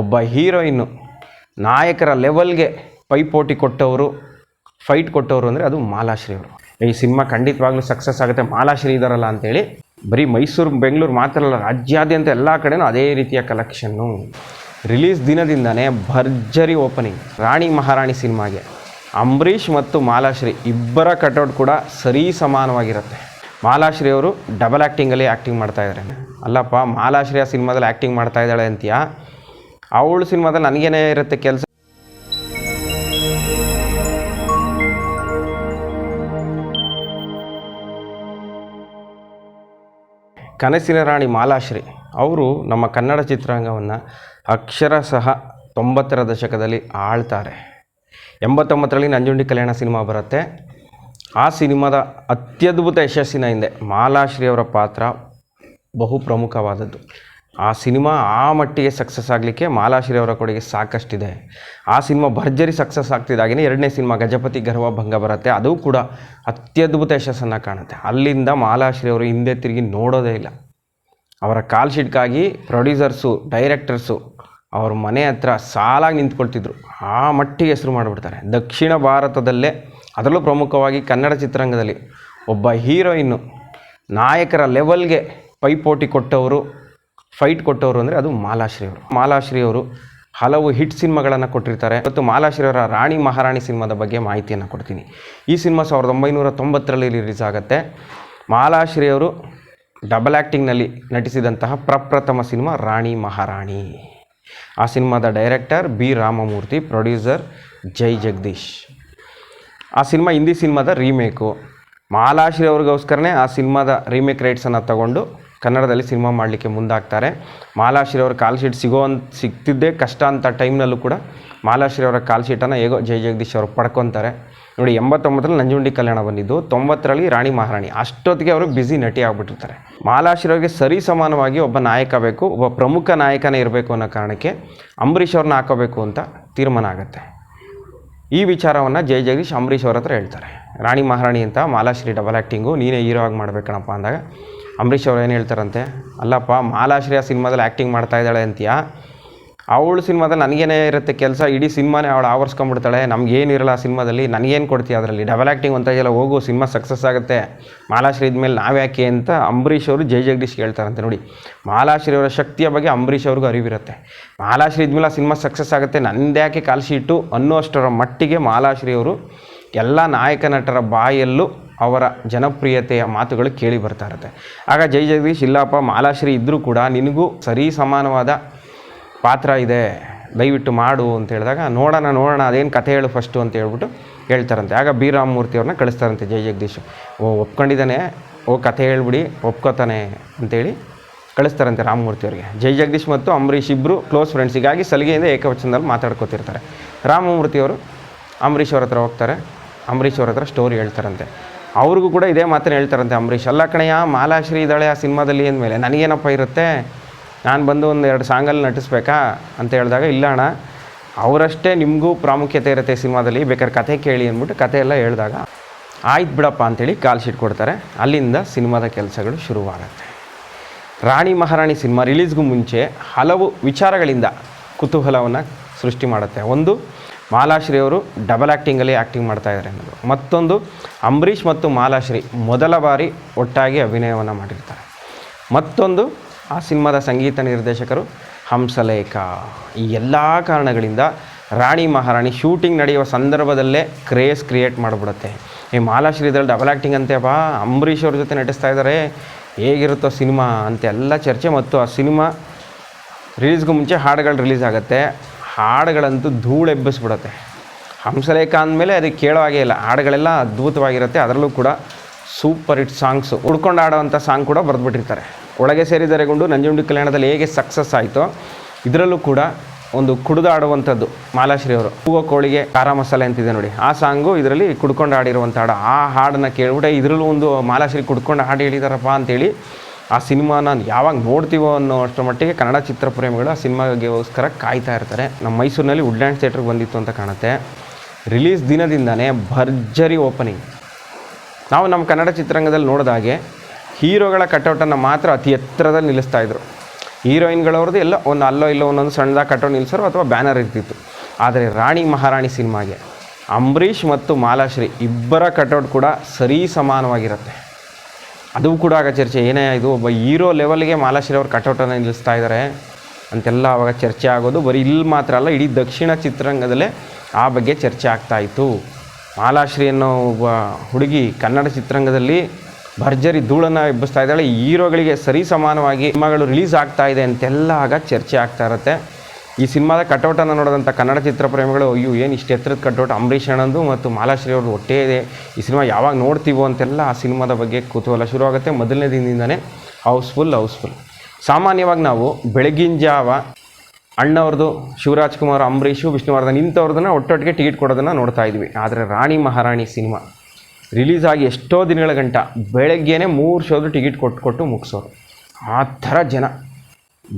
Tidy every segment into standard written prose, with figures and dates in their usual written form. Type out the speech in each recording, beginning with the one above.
ಒಬ್ಬ ಹೀರೋಯಿನ್ನು ನಾಯಕರ ಲೆವೆಲ್ಗೆ ಪೈಪೋಟಿ ಕೊಟ್ಟವರು, ಫೈಟ್ ಕೊಟ್ಟವರು ಅಂದರೆ ಅದು ಮಾಲಾಶ್ರೀ ಅವರು. ಈ ಸಿನಿಮಾ ಖಂಡಿತವಾಗ್ಲೂ ಸಕ್ಸಸ್ ಆಗುತ್ತೆ, ಮಾಲಾಶ್ರೀ ಇದ್ದಾರಲ್ಲ ಅಂತೇಳಿ. ಬರೀ ಮೈಸೂರು ಬೆಂಗಳೂರು ಮಾತ್ರ ಅಲ್ಲ, ರಾಜ್ಯಾದ್ಯಂತ ಎಲ್ಲ ಕಡೆನೂ ಅದೇ ರೀತಿಯ ಕಲೆಕ್ಷನ್ನು. ರಿಲೀಸ್ ದಿನದಿಂದನೇ ಭರ್ಜರಿ ಓಪನಿಂಗ್. ರಾಣಿ ಮಹಾರಾಣಿ ಸಿನಿಮಾಗೆ ಅಂಬರೀಷ್ ಮತ್ತು ಮಾಲಾಶ್ರೀ ಇಬ್ಬರ ಕಟೌಟ್ ಕೂಡ ಸರಿ ಸಮಾನವಾಗಿರುತ್ತೆ. ಮಾಲಾಶ್ರೀ ಅವರು ಡಬಲ್ ಆ್ಯಕ್ಟಿಂಗಲ್ಲಿ ಆ್ಯಕ್ಟಿಂಗ್ ಮಾಡ್ತಾಯಿದ್ದಾರೆ. ಅಲ್ಲಪ್ಪ, ಮಾಲಾಶ್ರೀ ಆ ಸಿನಿಮಾದಲ್ಲಿ ಆ್ಯಕ್ಟಿಂಗ್ ಮಾಡ್ತಾ ಇದ್ದಾಳೆ ಅಂತೀಯಾ? ಅವಳು ಸಿನಿಮಾದಲ್ಲಿ ನನಗೇನೇ ಇರುತ್ತೆ ಕೆಲಸ. ಕನಸಿನ ರಾಣಿ ಮಾಲಾಶ್ರೀ ಅವರು ನಮ್ಮ ಕನ್ನಡ ಚಿತ್ರರಂಗವನ್ನು ಅಕ್ಷರಶಃ 90ರ ದಶಕದಲ್ಲಿ ಆಳ್ತಾರೆ. 89ರಲ್ಲಿ ನಂಜುಂಡಿ ಕಲ್ಯಾಣ ಸಿನಿಮಾ ಬರುತ್ತೆ. ಆ ಸಿನಿಮಾದ ಅತ್ಯದ್ಭುತ ಯಶಸ್ಸಿನ ಹಿಂದೆ ಮಾಲಾಶ್ರೀ ಅವರ ಪಾತ್ರ ಬಹು ಪ್ರಮುಖವಾದದ್ದು. ಆ ಸಿನಿಮಾ ಆ ಮಟ್ಟಿಗೆ ಸಕ್ಸಸ್ ಆಗಲಿಕ್ಕೆ ಮಾಲಾಶ್ರೀ ಅವರ ಕೊಡುಗೆ ಸಾಕಷ್ಟಿದೆ. ಆ ಸಿನಿಮಾ ಭರ್ಜರಿ ಸಕ್ಸಸ್ ಆಗ್ತಿದ್ದಾಗೇ ಎರಡನೇ ಸಿನಿಮಾ ಗಜಪತಿ ಗರ್ವಭಂಗ ಬರುತ್ತೆ. ಅದು ಕೂಡ ಅತ್ಯದ್ಭುತ ಯಶಸ್ಸನ್ನು ಕಾಣುತ್ತೆ. ಅಲ್ಲಿಂದ ಮಾಲಾಶ್ರೀ ಅವರು ಹಿಂದೆ ತಿರುಗಿ ನೋಡೋದೇ ಇಲ್ಲ. ಅವರ ಕಾಲ್ ಶೀಟ್ಗಾಗಿ ಪ್ರೊಡ್ಯೂಸರ್ಸು, ಡೈರೆಕ್ಟರ್ಸು ಅವ್ರ ಮನೆ ಹತ್ರ ಸಾಲಾಗಿ ನಿಂತ್ಕೊಳ್ತಿದ್ರು. ಆ ಮಟ್ಟಿಗೆ ಹೆಸರು ಮಾಡಿಬಿಡ್ತಾರೆ. ದಕ್ಷಿಣ ಭಾರತದಲ್ಲೇ, ಅದರಲ್ಲೂ ಪ್ರಮುಖವಾಗಿ ಕನ್ನಡ ಚಿತ್ರರಂಗದಲ್ಲಿ ಒಬ್ಬ ಹೀರೋಯಿನ್ನು ನಾಯಕರ ಲೆವೆಲ್ಗೆ ಪೈಪೋಟಿ ಕೊಟ್ಟವರು, ಫೈಟ್ ಕೊಟ್ಟವರು ಅಂದರೆ ಅದು ಮಾಲಾಶ್ರೀ ಅವರು. ಮಾಲಾಶ್ರೀ ಅವರು ಹಲವು ಹಿಟ್ ಸಿನಿಮಾಗಳನ್ನು ಕೊಟ್ಟಿರ್ತಾರೆ. ಮತ್ತು ಮಾಲಾಶ್ರೀ ಅವರ ರಾಣಿ ಮಹಾರಾಣಿ ಸಿನಿಮಾದ ಬಗ್ಗೆ ಮಾಹಿತಿಯನ್ನು ಕೊಡ್ತೀನಿ. ಈ ಸಿನಿಮಾ 1990ರಲ್ಲಿ ರಿಲೀಸ್ ಆಗುತ್ತೆ. ಮಾಲಾಶ್ರೀ ಅವರು ಡಬಲ್ ಆ್ಯಕ್ಟಿಂಗ್ನಲ್ಲಿ ನಟಿಸಿದಂತಹ ಪ್ರಪ್ರಥಮ ಸಿನಿಮಾ ರಾಣಿ ಮಹಾರಾಣಿ. ಆ ಸಿನಿಮಾದ ಡೈರೆಕ್ಟರ್ ಬಿ ರಾಮಮೂರ್ತಿ, ಪ್ರೊಡ್ಯೂಸರ್ ಜೈ ಜಗದೀಶ್. ಆ ಸಿನಿಮಾ ಹಿಂದಿ ಸಿನಿಮಾದ ರೀಮೇಕು. ಮಾಲಾಶ್ರೀ ಅವ್ರಿಗೋಸ್ಕರನೇ ಆ ಸಿನಿಮಾದ ರೀಮೇಕ್ ರೈಟ್ಸನ್ನು ತಗೊಂಡು ಕನ್ನಡದಲ್ಲಿ ಸಿನಿಮಾ ಮಾಡಲಿಕ್ಕೆ ಮುಂದಾಗ್ತಾರೆ. ಮಾಲಾಶ್ರೀ ಅವರ ಕಾಲ್ ಶೀಟ್ ಸಿಗ್ತಿದ್ದೇ ಕಷ್ಟ ಅಂತ ಟೈಮ್ನಲ್ಲೂ ಕೂಡ ಮಾಲಾಶ್ರೀ ಅವರ ಕಾಲ್ ಶೀಟನ್ನು ಹೇಗೋ ಜೈ ಜಗದೀಶ್ ಅವರು ಪಡ್ಕೊತಾರೆ. ನೋಡಿ, 89ರಲ್ಲಿ ನಂಜುಂಡಿ ಕಲ್ಯಾಣ ಬಂದಿದ್ದು, 90ರಲ್ಲಿ ರಾಣಿ ಮಹಾರಾಣಿ. ಅಷ್ಟೊತ್ತಿಗೆ ಅವರು ಬ್ಯುಸಿ ನಟಿ ಆಗಿಬಿಟ್ಟಿರ್ತಾರೆ. ಮಾಲಾಶ್ರೀ ಅವರಿಗೆ ಸರಿ ಸಮಾನವಾಗಿ ಒಬ್ಬ ನಾಯಕ ಬೇಕು, ಒಬ್ಬ ಪ್ರಮುಖ ನಾಯಕನೇ ಇರಬೇಕು ಅನ್ನೋ ಕಾರಣಕ್ಕೆ ಅಂಬರೀಷ್ ಅವ್ರನ್ನ ಹಾಕೋಬೇಕು ಅಂತ ತೀರ್ಮಾನ ಆಗುತ್ತೆ. ಈ ವಿಚಾರವನ್ನು ಜೈ ಜಗದೀಶ್ ಅಂಬರೀಷ್ ಅವ್ರ ಹತ್ರ ಹೇಳ್ತಾರೆ. ರಾಣಿ ಮಹಾರಾಣಿ ಅಂತ ಮಾಲಾಶ್ರೀ ಡಬಲ್ ಆ್ಯಕ್ಟಿಂಗು ನೀನೇ ಹೀರೋ ಆಗಿ ಮಾಡಬೇಕಣಪ್ಪ ಅಂದಾಗ ಅಂಬರೀಷ್ ಅವ್ರು ಏನು ಹೇಳ್ತಾರಂತೆ, ಅಲ್ಲಪ್ಪ, ಮಾಲಾಶ್ರೀ ಆ ಸಿನಿಮಾದಲ್ಲಿ ಆ್ಯಕ್ಟಿಂಗ್ ಮಾಡ್ತಾ ಇದ್ದಾಳೆ ಅಂತೀಯಾ? ಅವಳು ಸಿನಿಮಾದಲ್ಲಿ ನನಗೇನೇ ಇರುತ್ತೆ ಕೆಲಸ, ಇಡೀ ಸಿನಿಮಾನೇ ಅವಳು ಆವರಿಸ್ಕೊಂಡ್ಬಿಡ್ತಾಳೆ, ನಮಗೇನಿರಲ್ಲ ಆ ಸಿನಿಮಾದಲ್ಲಿ, ನನಗೇನು ಕೊಡ್ತೀಯ ಅದರಲ್ಲಿ, ಡಬಲ್ ಆ್ಯಕ್ಟಿಂಗ್ ಅಂತ ಎಲ್ಲ ಹೋಗು, ಸಿನಿಮಾ ಸಕ್ಸಸ್ ಆಗುತ್ತೆ, ಮಾಲಾಶ್ರೀ ಇದ್ಮೇಲೆ ನಾವ್ಯಾಕೆ ಅಂತ ಅಂಬರೀಷ್ ಅವರು ಜೈ ಜಗದೀಶ್ ಹೇಳ್ತಾರಂತೆ. ನೋಡಿ, ಮಾಲಾಶ್ರೀ ಅವರ ಶಕ್ತಿಯ ಬಗ್ಗೆ ಅಂಬರೀಷ್ ಅವ್ರಿಗೂ ಅರಿವಿರುತ್ತೆ. ಮಾಲಾಶ್ರೀ ಇದ್ಮೇಲೆ ಆ ಸಿನಿಮಾ ಸಕ್ಸಸ್ ಆಗುತ್ತೆ, ನಂದ್ಯಾಕೆ ಕಾಲ್ ಶೀಟು ಅನ್ನೋಷ್ಟರ ಮಟ್ಟಿಗೆ ಮಾಲಾಶ್ರೀ ಅವರು ಎಲ್ಲ ನಾಯಕ ನಟರ ಬಾಯಲ್ಲೂ ಅವರ ಜನಪ್ರಿಯತೆಯ ಮಾತುಗಳು ಕೇಳಿ ಬರ್ತಾ ಇರುತ್ತೆ. ಆಗ ಜೈ ಜಗದೀಶ್, ಇಲ್ಲಪ್ಪ, ಮಾಲಾಶ್ರೀ ಇದ್ದರೂ ಕೂಡ ನಿನಗೂ ಸರಿ ಸಮಾನವಾದ ಪಾತ್ರ ಇದೆ, ದಯವಿಟ್ಟು ಮಾಡು ಅಂತ ಹೇಳಿದಾಗ, ನೋಡೋಣ ಅದೇನು ಕಥೆ ಹೇಳು ಫಸ್ಟು ಅಂತ ಹೇಳ್ಬಿಟ್ಟು ಹೇಳ್ತಾರಂತೆ. ಆಗ ಬಿ ರಾಮಮೂರ್ತಿ ಅವ್ರನ್ನ ಕಳಿಸ್ತಾರಂತೆ ಜೈ ಜಗದೀಶ್. ಒಪ್ಕೊಂಡಿದ್ದಾನೆ, ಕಥೆ ಹೇಳ್ಬಿಡಿ, ಒಪ್ಕೋತಾನೆ ಅಂತೇಳಿ ಕಳಿಸ್ತಾರಂತೆ ರಾಮಮೂರ್ತಿ ಅವರಿಗೆ. ಜೈ ಜಗದೀಶ್ ಮತ್ತು ಅಂಬರೀಷ್ ಇಬ್ಬರು ಕ್ಲೋಸ್ ಫ್ರೆಂಡ್ಸ್, ಹೀಗಾಗಿ ಸಲಿಗೆಯಿಂದ ಏಕವಚನದಲ್ಲಿ ಮಾತಾಡ್ಕೋತಿರ್ತಾರೆ. ರಾಮಮೂರ್ತಿ ಅವರು ಅಂಬರೀಷ್ ಅವ್ರ ಹತ್ರ ಹೋಗ್ತಾರೆ. ಅಂಬರೀಷ್ ಅವ್ರ ಹತ್ರ ಸ್ಟೋರಿ ಹೇಳ್ತಾರಂತೆ. ಅವ್ರಿಗೂ ಕೂಡ ಇದೇ ಮಾತನ್ನು ಹೇಳ್ತಾರಂತೆ ಅಂಬರೀಷ್, ಅಲ್ಲ ಕಣಯ್ಯ, ಮಾಲಾಶ್ರೀ ಇದ್ದಾಳೆ ಆ ಸಿನಿಮಾದಲ್ಲಿ ಅಂದಮೇಲೆ ನನಗೇನಪ್ಪ ಇರುತ್ತೆ, ನಾನು ಬಂದು ಒಂದು 2 ಸಾಂಗಲ್ಲಿ ನಟಿಸ್ಬೇಕಾ ಅಂತ ಹೇಳಿದಾಗ, ಇಲ್ಲ ಅಣ್ಣ, ಅವರಷ್ಟೇ ನಿಮಗೂ ಪ್ರಾಮುಖ್ಯತೆ ಇರುತ್ತೆ ಸಿನಿಮಾದಲ್ಲಿ, ಬೇಕಾದ್ರೆ ಕಥೆ ಕೇಳಿ ಅಂದ್ಬಿಟ್ಟು ಕಥೆ ಎಲ್ಲ ಹೇಳಿದಾಗ, ಆಯ್ತು ಬಿಡಪ್ಪ ಅಂತೇಳಿ ಕಾಲ್ ಶೀಟ್ ಕೊಡ್ತಾರೆ. ಅಲ್ಲಿಂದ ಸಿನಿಮಾದ ಕೆಲಸಗಳು ಶುರುವಾಗುತ್ತೆ. ರಾಣಿ ಮಹಾರಾಣಿ ಸಿನಿಮಾ ರಿಲೀಸ್ಗೂ ಮುಂಚೆ ಹಲವು ವಿಚಾರಗಳಿಂದ ಕುತೂಹಲವನ್ನು ಸೃಷ್ಟಿ ಮಾಡುತ್ತೆ. ಒಂದು, ಮಾಲಾಶ್ರೀ ಅವರು ಡಬಲ್ ಆ್ಯಕ್ಟಿಂಗಲ್ಲಿ ಆ್ಯಕ್ಟಿಂಗ್ ಮಾಡ್ತಾಯಿದ್ದಾರೆ ಅನ್ನೋದು. ಮತ್ತೊಂದು, ಅಂಬರೀಷ್ ಮತ್ತು ಮಾಲಾಶ್ರೀ ಮೊದಲ ಬಾರಿ ಒಟ್ಟಾಗಿ ಅಭಿನಯವನ್ನು ಮಾಡಿರ್ತಾರೆ. ಮತ್ತೊಂದು, ಆ ಸಿನಿಮಾದ ಸಂಗೀತ ನಿರ್ದೇಶಕರು ಹಂಸಲೇಖ. ಈ ಎಲ್ಲ ಕಾರಣಗಳಿಂದ ರಾಣಿ ಮಹಾರಾಣಿ ಶೂಟಿಂಗ್ ನಡೆಯುವ ಸಂದರ್ಭದಲ್ಲೇ ಕ್ರೇಜ್ ಕ್ರಿಯೇಟ್ ಮಾಡಿಬಿಡುತ್ತೆ. ಈ ಮಾಲಾಶ್ರೀ ಇದ್ರಲ್ಲಿ ಡಬಲ್ ಆ್ಯಕ್ಟಿಂಗ್ ಅಂತೆಪ್ಪ, ಅಂಬರೀಷ್ ಅವ್ರ ಜೊತೆ ನಟಿಸ್ತಾ ಇದ್ದಾರೆ, ಹೇಗಿರುತ್ತೋ ಸಿನಿಮಾ ಅಂತೆಲ್ಲ ಚರ್ಚೆ. ಮತ್ತು ಆ ಸಿನಿಮಾ ರಿಲೀಸ್ಗೂ ಮುಂಚೆ ಹಾಡುಗಳು ರಿಲೀಸ್ ಆಗುತ್ತೆ. ಹಾಡುಗಳಂತೂ ಧೂಳೆಬ್ಬಿಸ್ಬಿಡುತ್ತೆ. ಹಂಸಲೇಖ ಅಂದಮೇಲೆ ಅದಕ್ಕೆ ಕೇಳೋ ಹಾಗೆ ಇಲ್ಲ, ಹಾಡುಗಳೆಲ್ಲ ಅದ್ಭುತವಾಗಿರುತ್ತೆ. ಅದರಲ್ಲೂ ಕೂಡ ಸೂಪರ್ ಹಿಟ್ ಸಾಂಗ್ಸು, ಹುಡ್ಕೊಂಡು ಆಡೋವಂಥ ಸಾಂಗ್ ಕೂಡ ಬರೆದ್ಬಿಟ್ಟಿರ್ತಾರೆ. ಒಳಗೆ ಸೇರಿದರೆಗೊಂಡು ನಂಜುಂಡಿ ಕಲ್ಯಾಣದಲ್ಲಿ ಹೇಗೆ ಸಕ್ಸಸ್ ಆಯಿತೋ, ಇದರಲ್ಲೂ ಕೂಡ ಒಂದು ಕುಡಿದಾಡುವಂಥದ್ದು ಮಾಲಾಶ್ರೀ ಅವರು. ಹೂವು ಕೋಳಿಗೆ ಖಾರ ಮಸಾಲೆ ಅಂತಿದೆ ನೋಡಿ, ಆ ಸಾಂಗು ಇದರಲ್ಲಿ ಕುಡ್ಕೊಂಡು ಆಡಿರುವಂಥ ಹಾಡು. ಆ ಹಾಡನ್ನು ಕೇಳ್ಬಿಟ್ಟೆ ಇದರಲ್ಲೂ ಒಂದು ಮಾಲಾಶ್ರೀ ಕುಡ್ಕೊಂಡು ಹಾಡು ಹೇಳಿದಾರಪ್ಪ ಅಂತೇಳಿ ಆ ಸಿನಿಮಾನ ಯಾವಾಗ ನೋಡ್ತೀವೋ ಅನ್ನೋ ಅಷ್ಟರ ಮಟ್ಟಿಗೆ ಕನ್ನಡ ಚಿತ್ರಪ್ರೇಮಿಗಳು ಆ ಸಿನಿಮಾಗೋಸ್ಕರ ಕಾಯ್ತಾ ಇರ್ತಾರೆ. ನಮ್ಮ ಮೈಸೂರಿನಲ್ಲಿ ವುಡ್ಲ್ಯಾಂಡ್ ಥಿಯೇಟ್ರಿಗೆ ಬಂದಿತ್ತು ಅಂತ ಕಾಣುತ್ತೆ. ರಿಲೀಸ್ ದಿನದಿಂದನೇ ಭರ್ಜರಿ ಓಪನಿಂಗ್. ನಾವು ನಮ್ಮ ಕನ್ನಡ ಚಿತ್ರರಂಗದಲ್ಲಿ ನೋಡಿದಾಗೆ ಹೀರೋಗಳ ಕಟೌಟನ್ನು ಮಾತ್ರ ಅತಿ ಎತ್ತರದಲ್ಲಿ ನಿಲ್ಲಿಸ್ತಾಯಿದ್ರು. ಹೀರೋಯಿನ್ಗಳವ್ರದ್ದು ಎಲ್ಲ ಒಂದು ಅಲ್ಲೋ ಇಲ್ಲೋ ಒಂದೊಂದು ಸಣ್ಣದಾಗಿ ಕಟ್ಟೋ ನಿಲ್ಸರು ಅಥವಾ ಬ್ಯಾನರ್ ಇರ್ತಿತ್ತು. ಆದರೆ ರಾಣಿ ಮಹಾರಾಣಿ ಸಿನಿಮಾಗೆ ಅಂಬರೀಷ್ ಮತ್ತು ಮಾಲಾಶ್ರೀ ಇಬ್ಬರ ಕಟೌಟ್ ಕೂಡ ಸರಿ ಸಮಾನವಾಗಿರುತ್ತೆ. ಅದು ಕೂಡ ಆಗ ಚರ್ಚೆ, ಏನೇ ಇದು ಒಬ್ಬ ಹೀರೋ ಲೆವೆಲ್ಗೆ ಮಾಲಾಶ್ರೀ ಅವ್ರ ಕಟೌಟನ್ನು ನಿಲ್ಲಿಸ್ತಾ ಇದ್ದಾರೆ ಅಂತೆಲ್ಲ ಆವಾಗ ಚರ್ಚೆ ಆಗೋದು. ಬರೀ ಇಲ್ಲಿ ಮಾತ್ರ ಅಲ್ಲ, ಇಡೀ ದಕ್ಷಿಣ ಚಿತ್ರರಂಗದಲ್ಲೇ ಆ ಬಗ್ಗೆ ಚರ್ಚೆ ಆಗ್ತಾಯಿತ್ತು. ಮಾಲಾಶ್ರೀ ಅನ್ನೋ ಒಬ್ಬ ಹುಡುಗಿ ಕನ್ನಡ ಚಿತ್ರರಂಗದಲ್ಲಿ ಭರ್ಜರಿ ಧೂಳನ್ನು ಎಬ್ಬಿಸ್ತಾ ಇದ್ದಾಳೆ, ಹೀರೋಗಳಿಗೆ ಸರಿ ಸಮಾನವಾಗಿ ಸಿನಿಮಾಗಳು ರಿಲೀಸ್ ಆಗ್ತಾ ಇದೆ ಅಂತೆಲ್ಲ ಆಗ ಚರ್ಚೆ ಆಗ್ತಾ ಇರುತ್ತೆ. ಈ ಸಿನಿಮಾದ ಕಟೌಟನ್ನು ನೋಡಿದಂಥ ಕನ್ನಡ ಚಿತ್ರಪ್ರೇಮಿಗಳು, ಅಯ್ಯೋ ಏನು ಇಷ್ಟು ಎತ್ತರದ ಕಟೌಟ್ ಅಂಬರೀಷ್ ಅಣ್ಣಂದು ಮತ್ತು ಮಾಲಾಶ್ರೀ ಅವ್ರದ್ದು ಒಟ್ಟೇ ಇದೆ, ಈ ಸಿನಿಮಾ ಯಾವಾಗ ನೋಡ್ತೀವೋ ಅಂತೆಲ್ಲ ಆ ಸಿನಿಮಾದ ಬಗ್ಗೆ ಕುತೂಹಲ ಶುರುವಾಗುತ್ತೆ. ಮೊದಲನೇ ದಿನದಿಂದನೇ ಹೌಸ್ಫುಲ್. ಸಾಮಾನ್ಯವಾಗಿ ನಾವು ಬೆಳಗಿನ ಜಾವ ಅಣ್ಣವ್ರದ್ದು, ಶಿವರಾಜ್ ಕುಮಾರ್, ಅಂಬರೀಷು, ವಿಷ್ಣುವರ್ಧನ್ ಇಂಥವ್ರದನ್ನ ಒಟ್ಟೊಟ್ಟಿಗೆ ಟಿಕೆಟ್ ಕೊಡೋದನ್ನು ನೋಡ್ತಾ ಇದ್ವಿ. ಆದರೆ ರಾಣಿ ಮಹಾರಾಣಿ ಸಿನಿಮಾ ರಿಲೀಸ್ ಆಗಿ ಎಷ್ಟೋ ದಿನಗಳ ಗಂಟ ಬೆಳಗ್ಗೆನೇ 3 ಶೋದು ಟಿಕೆಟ್ ಕೊಟ್ಟು ಮುಗಿಸೋರು. ಆ ಥರ ಜನ,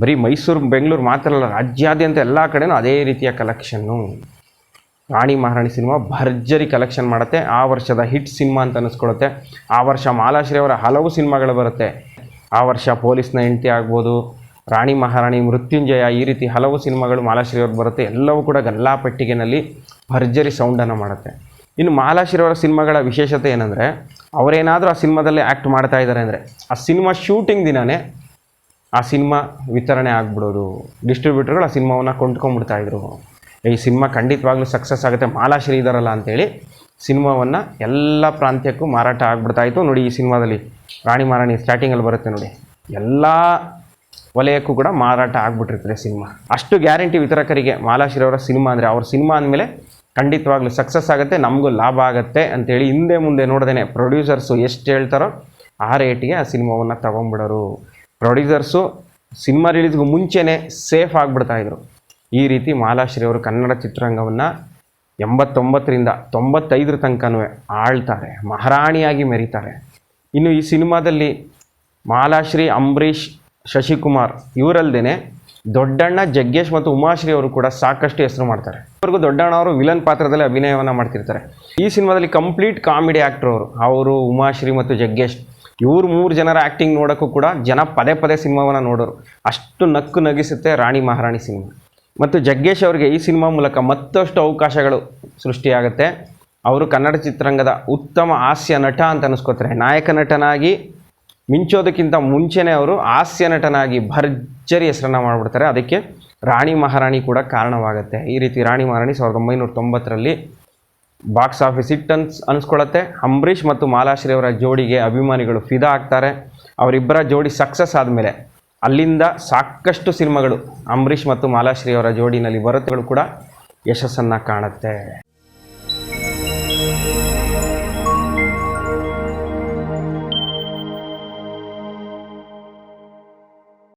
ಬರೀ ಮೈಸೂರು ಬೆಂಗಳೂರು ಮಾತ್ರ ಅಲ್ಲ, ರಾಜ್ಯಾದ್ಯಂತ ಎಲ್ಲ ಕಡೆನೂ ಅದೇ ರೀತಿಯ ಕಲೆಕ್ಷನ್ನು. ರಾಣಿ ಮಹಾರಾಣಿ ಸಿನಿಮಾ ಭರ್ಜರಿ ಕಲೆಕ್ಷನ್ ಮಾಡುತ್ತೆ. ಆ ವರ್ಷದ ಹಿಟ್ ಸಿನಿಮಾ ಅಂತ ಅನ್ನಿಸ್ಕೊಳುತ್ತೆ. ಆ ವರ್ಷ ಮಾಲಾಶ್ರೀ ಅವರ ಹಲವು ಸಿನಿಮಾಗಳು ಬರುತ್ತೆ. ಆ ವರ್ಷ ಪೊಲೀಸ್ನ ಹೆಂಡತಿ ಆಗ್ಬೋದು, ರಾಣಿ ಮಹಾರಾಣಿ, ಮೃತ್ಯುಂಜಯ, ಈ ರೀತಿ ಹಲವು ಸಿನಿಮಾಗಳು ಮಾಲಾಶ್ರೀ ಅವ್ರು ಬರುತ್ತೆ. ಎಲ್ಲವೂ ಕೂಡ ಗಲ್ಲಾಪೆಟ್ಟಿಗೆನಲ್ಲಿ ಭರ್ಜರಿ ಸೌಂಡನ್ನು ಮಾಡುತ್ತೆ. ಇನ್ನು ಮಾಲಾಶ್ರೀ ಅವರ ಸಿನಿಮಾಗಳ ವಿಶೇಷತೆ ಏನಂದರೆ, ಅವರೇನಾದರೂ ಆ ಸಿನಿಮಾದಲ್ಲಿ ಆ್ಯಕ್ಟ್ ಮಾಡ್ತಾ ಇದ್ದಾರೆ ಅಂದರೆ ಆ ಸಿನಿಮಾ ಶೂಟಿಂಗ್ ದಿನವೇ ಆ ಸಿನಿಮಾ ವಿತರಣೆ ಆಗಿಬಿಡೋದು. ಡಿಸ್ಟ್ರಿಬ್ಯೂಟರ್ಗಳು ಆ ಸಿನಿಮಾವನ್ನು ಕೊಂಡ್ಕೊಂಡ್ಬಿಡ್ತಾಯಿದ್ರು. ಈ ಸಿನಿಮಾ ಖಂಡಿತವಾಗ್ಲೂ ಸಕ್ಸಸ್ ಆಗುತ್ತೆ, ಮಾಲಾಶ್ರೀ ಇದ್ದಾರಲ್ಲ ಅಂತೇಳಿ ಸಿನಿಮಾವನ್ನು ಎಲ್ಲ ಪ್ರಾಂತ್ಯಕ್ಕೂ ಮಾರಾಟ ಆಗಿಬಿಡ್ತಾಯಿತ್ತು. ನೋಡಿ, ಈ ಸಿನಿಮಾದಲ್ಲಿ ರಾಣಿ ಮಹಾರಾಣಿ ಸ್ಟಾರ್ಟಿಂಗಲ್ಲಿ ಬರುತ್ತೆ ನೋಡಿ, ಎಲ್ಲ ವಲಯಕ್ಕೂ ಕೂಡ ಮಾರಾಟ ಆಗಿಬಿಟ್ಟಿರ್ತದೆ ಸಿನಿಮಾ. ಅಷ್ಟು ಗ್ಯಾರಂಟಿ ವಿತರಕರಿಗೆ ಮಾಲಾಶ್ರೀ ಅವರ ಸಿನಿಮಾ ಅಂದರೆ, ಅವ್ರ ಸಿನಿಮಾ ಅಂದಮೇಲೆ ಖಂಡಿತವಾಗ್ಲೂ ಸಕ್ಸಸ್ ಆಗುತ್ತೆ, ನಮಗೂ ಲಾಭ ಆಗುತ್ತೆ ಅಂತೇಳಿ ಹಿಂದೆ ಮುಂದೆ ನೋಡ್ದೇ ಪ್ರೊಡ್ಯೂಸರ್ಸು ಎಷ್ಟು ಹೇಳ್ತಾರೋ ಆ ರೇಟಿಗೆ ಆ ಸಿನಿಮಾವನ್ನು ತೊಗೊಂಡ್ಬಿಡೋರು. ಪ್ರೊಡ್ಯೂಸರ್ಸು ಸಿನಿಮಾ ರಿಲೀಸ್ಗೂ ಮುಂಚೆನೇ ಸೇಫ್ ಆಗಿಬಿಡ್ತಾಯಿದ್ರು. ಈ ರೀತಿ ಮಾಲಾಶ್ರೀ ಅವರು ಕನ್ನಡ ಚಿತ್ರರಂಗವನ್ನು 89ರಿಂದ 95 ತನಕನೂ ಆಳ್ತಾರೆ, ಮಹಾರಾಣಿಯಾಗಿ ಮೆರೀತಾರೆ. ಇನ್ನು ಈ ಸಿನಿಮಾದಲ್ಲಿ ಮಾಲಾಶ್ರೀ, ಅಂಬರೀಷ್, ಶಶಿಕುಮಾರ್ ಇವರಲ್ಲದೇ ದೊಡ್ಡಣ್ಣ, ಜಗ್ಗೇಶ್ ಮತ್ತು ಉಮಾಶ್ರೀ ಅವರು ಕೂಡ ಸಾಕಷ್ಟು ಹೆಸರು ಮಾಡ್ತಾರೆ. ಇವ್ರಿಗೂ ದೊಡ್ಡಣ್ಣ ಅವರು ವಿಲನ್ ಪಾತ್ರದಲ್ಲಿ ಅಭಿನಯವನ್ನು ಮಾಡ್ತಿರ್ತಾರೆ. ಈ ಸಿನಿಮಾದಲ್ಲಿ ಕಂಪ್ಲೀಟ್ ಕಾಮಿಡಿ ಆ್ಯಕ್ಟ್ರ್ ಅವರು ಉಮಾಶ್ರೀ ಮತ್ತು ಜಗ್ಗೇಶ್, ಇವ್ರು 3 ಜನರ ಆ್ಯಕ್ಟಿಂಗ್ ನೋಡೋಕ್ಕೂ ಕೂಡ ಜನ ಪದೇ ಪದೇ ಸಿನಿಮಾವನ್ನು ನೋಡೋರು. ಅಷ್ಟು ನಕ್ಕು ನಗಿಸುತ್ತೆ ರಾಣಿ ಮಹಾರಾಣಿ ಸಿನಿಮಾ. ಮತ್ತು ಜಗ್ಗೇಶ್ ಅವರಿಗೆ ಈ ಸಿನಿಮಾ ಮೂಲಕ ಮತ್ತಷ್ಟು ಅವಕಾಶಗಳು ಸೃಷ್ಟಿಯಾಗುತ್ತೆ. ಅವರು ಕನ್ನಡ ಚಿತ್ರರಂಗದ ಉತ್ತಮ ಹಾಸ್ಯ ನಟ ಅಂತ ಅನ್ನಿಸ್ಕೋತಾರೆ. ನಾಯಕ ನಟನಾಗಿ ಮಿಂಚೋದಕ್ಕಿಂತ ಮುಂಚೆನೇ ಅವರು ಹಾಸ್ಯ ನಟನಾಗಿ ಭರ್ಜರಿ ಹೆಸರನ್ನು ಮಾಡಿಬಿಡ್ತಾರೆ. ಅದಕ್ಕೆ ರಾಣಿ ಮಹಾರಾಣಿ ಕೂಡ ಕಾರಣವಾಗುತ್ತೆ. ಈ ರೀತಿ ರಾಣಿ ಮಹಾರಾಣಿ 1990ರಲ್ಲಿ ಬಾಕ್ಸ್ ಆಫೀಸ್ ಹಿಟ್ ಅನಿಸ್ಕೊಳ್ಳುತ್ತೆ. ಅಂಬರೀಷ್ ಮತ್ತು ಮಾಲಾಶ್ರೀ ಅವರ ಜೋಡಿಗೆ ಅಭಿಮಾನಿಗಳು ಫಿದಾ ಆಗ್ತಾರೆ. ಅವರಿಬ್ಬರ ಜೋಡಿ ಸಕ್ಸಸ್ ಆದಮೇಲೆ ಅಲ್ಲಿಂದ ಸಾಕಷ್ಟು ಸಿನಿಮಾಗಳು ಅಂಬರೀಷ್ ಮತ್ತು ಮಾಲಾಶ್ರೀ ಅವರ ಜೋಡಿನಲ್ಲಿ ಬರುತ್ತಗಳು ಕೂಡ ಯಶಸ್ಸನ್ನು ಕಾಣುತ್ತೆ.